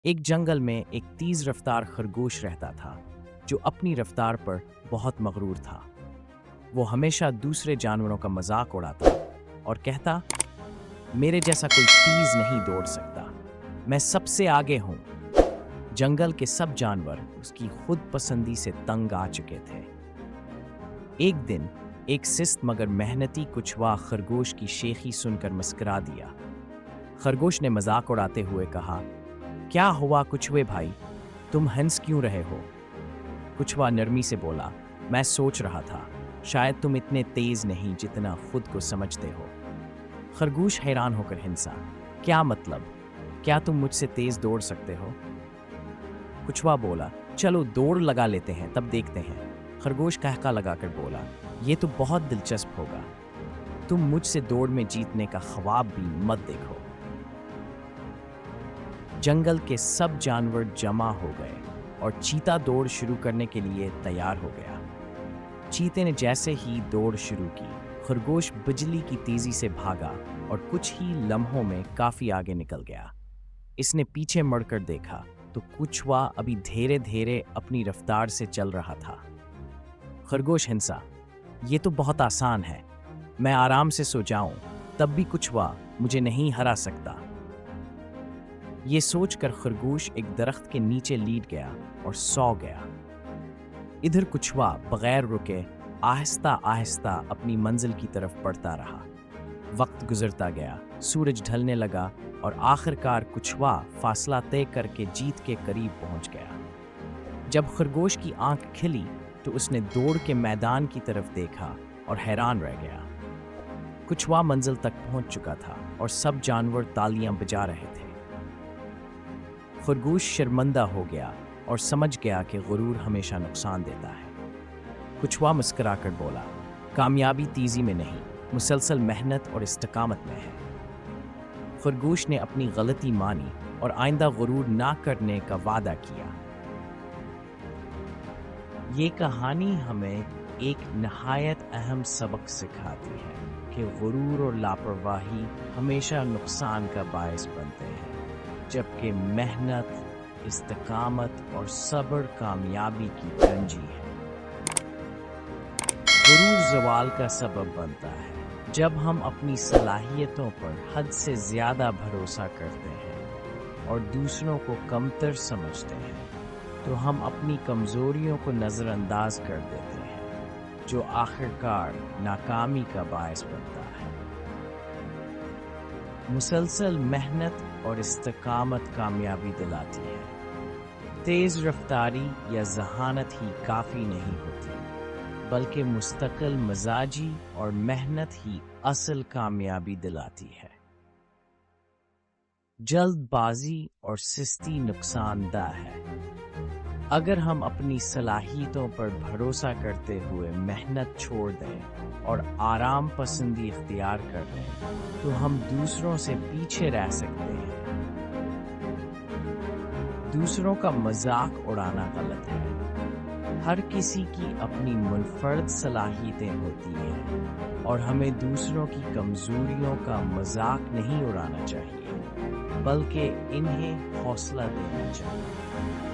ایک جنگل میں ایک تیز رفتار خرگوش رہتا تھا جو اپنی رفتار پر بہت مغرور تھا۔ وہ ہمیشہ دوسرے جانوروں کا مذاق اڑاتا اور کہتا، میرے جیسا کوئی تیز نہیں دوڑ سکتا، میں سب سے آگے ہوں۔ جنگل کے سب جانور اس کی خود پسندی سے تنگ آ چکے تھے۔ ایک دن ایک سست مگر محنتی کچھوا خرگوش کی شیخی سن کر مسکرا دیا۔ خرگوش نے مذاق اڑاتے ہوئے کہا، کیا ہوا کچھوے بھائی، تم ہنس کیوں رہے ہو؟ کچھوا نرمی سے بولا، میں سوچ رہا تھا شاید تم اتنے تیز نہیں جتنا خود کو سمجھتے ہو۔ خرگوش حیران ہو کر ہنسا، کیا مطلب؟ کیا تم مجھ سے تیز دوڑ سکتے ہو؟ کچھوا بولا، چلو دوڑ لگا لیتے ہیں تب دیکھتے ہیں۔ خرگوش کہکا لگا کر بولا، یہ تو بہت دلچسپ ہوگا، تم مجھ سے دوڑ میں جیتنے کا خواب بھی مت دیکھو۔ جنگل کے سب جانور جمع ہو گئے اور چیتا دوڑ شروع کرنے کے لیے تیار ہو گیا۔ چیتے نے جیسے ہی دوڑ شروع کی، خرگوش بجلی کی تیزی سے بھاگا اور کچھ ہی لمحوں میں کافی آگے نکل گیا۔ اس نے پیچھے مڑ کر دیکھا تو کچھوا ابھی دھیرے دھیرے اپنی رفتار سے چل رہا تھا۔ خرگوش ہنسا، یہ تو بہت آسان ہے، میں آرام سے سو جاؤں تب بھی کچھوا مجھے نہیں ہرا سکتا۔ یہ سوچ کر خرگوش ایک درخت کے نیچے لیٹ گیا اور سو گیا۔ ادھر کچھوا بغیر رکے آہستہ آہستہ اپنی منزل کی طرف بڑھتا رہا۔ وقت گزرتا گیا، سورج ڈھلنے لگا اور آخرکار کچھوا فاصلہ طے کر کے جیت کے قریب پہنچ گیا۔ جب خرگوش کی آنکھ کھلی تو اس نے دوڑ کے میدان کی طرف دیکھا اور حیران رہ گیا۔ کچھوا منزل تک پہنچ چکا تھا اور سب جانور تالیاں بجا رہے تھے۔ خرگوش شرمندہ ہو گیا اور سمجھ گیا کہ غرور ہمیشہ نقصان دیتا ہے۔ کچھوا مسکرا کر بولا، کامیابی تیزی میں نہیں، مسلسل محنت اور استقامت میں ہے۔ خرگوش نے اپنی غلطی مانی اور آئندہ غرور نہ کرنے کا وعدہ کیا۔ یہ کہانی ہمیں ایک نہایت اہم سبق سکھاتی ہے کہ غرور اور لاپرواہی ہمیشہ نقصان کا باعث بنتے ہیں، جبکہ محنت، استقامت اور صبر کامیابی کی کنجی ہے۔ غرور زوال کا سبب بنتا ہے جب ہم اپنی صلاحیتوں پر حد سے زیادہ بھروسہ کرتے ہیں اور دوسروں کو کمتر سمجھتے ہیں تو ہم اپنی کمزوریوں کو نظر انداز کر دیتے ہیں، جو آخرکار ناکامی کا باعث بنتا ہے۔ مسلسل محنت اور استقامت کامیابی دلاتی ہے۔ تیز رفتاری یا ذہانت ہی کافی نہیں ہوتی، بلکہ مستقل مزاجی اور محنت ہی اصل کامیابی دلاتی ہے۔ جلد بازی اور سستی نقصان دہ ہے۔ اگر ہم اپنی صلاحیتوں پر بھروسہ کرتے ہوئے محنت چھوڑ دیں اور آرام پسندی اختیار کر لیں تو ہم دوسروں سے پیچھے رہ سکتے ہیں۔ دوسروں کا مذاق اڑانا غلط ہے۔ ہر کسی کی اپنی منفرد صلاحیتیں ہوتی ہیں اور ہمیں دوسروں کی کمزوریوں کا مذاق نہیں اڑانا چاہیے، بلکہ انہیں حوصلہ دینا چاہیے۔